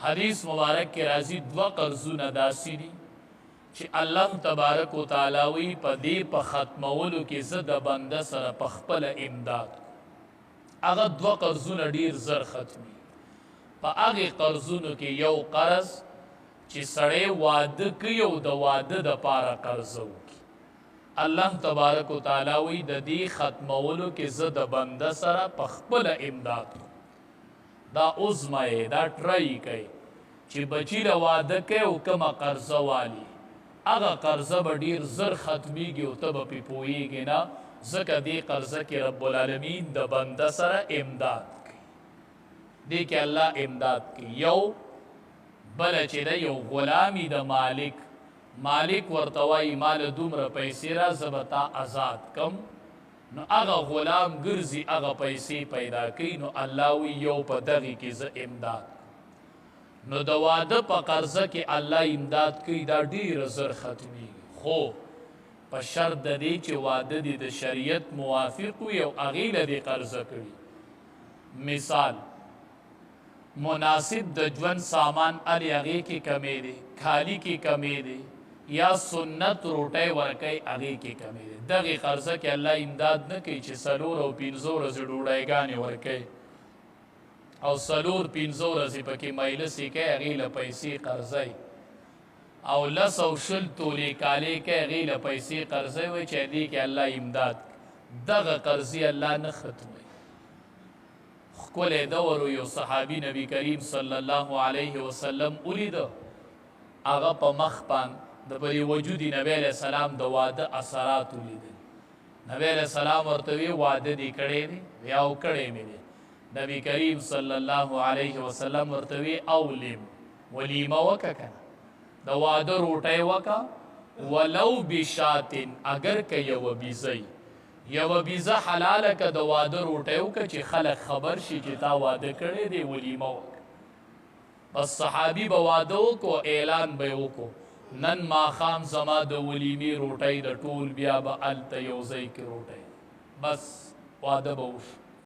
حدیث مبارک کې راځي دوه قرضونه داسې دي چې الله تبارک وتعالی وی په دې په ختمولو کې زه د بنده سره په خپل امداد هغه دوه قرضونه ډیر زر ختمي په هغه قرضونو کې یو قرض چې سړی واده کوي او د واده د پاره قرض وکړي الله تبارک وتعالی وی د دې ختمولو کې زه د بنده سره په خپل امداد دا عظمه دا ټرای کوي چې بچی له واده کوي او کومه قرضه والی هغه قرضه به ډیر زر ختمیږي او ته به پې پوهیږي نه ځکه دې قرضه کې رب العالمین د بنده سره امداد کوي دې کې الله امداد کوي یو بله چې ده یو غلامي د مالک ورته وایي مال دومره پیسې را زه به تا آزاد کم نو هغه غلام ګرځي هغه پیسې پیدا کوي نو الله وی یو په دغې کې زه امداد نو د واده په قرضه کې الله امداد کوي دا ډېره زر ختمیږي خو په شرط د دې چې واده دې د شریعت موافق وي او هغې له دې قرضه کړي مثال مناسب د ژوند سامان الې هغې کې کمی دی کالي کې کمی دی یا سنت روټۍ ورکوي هغې کې کمی دی دغې قرضه کې الله امداد نه کوي چې 4 او 5 ورځې ډوډۍ ورکوي او 4 5 ورځې پکې مجلسې کوي هغې له پیسې قرضوي او 10 او 20 تولې کالې کوي هغې له پیسې قرضوي وایي چې دې کې الله امداد دغه قرضې الله نه ختموي ښکلی دور یو صحابي نبی کریم صلی الله علیه وسلم ولیده هغه په مخ باندې د پرې وجودي نبی علیه السلام د واده اثرات ولیدل نبی علیه السلام ورته وی واده دې کړی دی یا او کړی مې دی نبی کریم صلی الله علیه وسلم ورته وی اولم ولیمه وکه کنه د واده روټۍ وکه ولو بشاتن اگر که یوه بیزی یوه بیزه حلاله که د واده روټۍ وکه چې خلک خبر شي چې تا واده کړی دی ولیمه وکه بس صحابي به واده وکړو اعلان به یې وکړو نن ماښام زما د ولیمې روټۍ د ټول بیا به هلته یو ځای کې روټۍ بس واده به وشو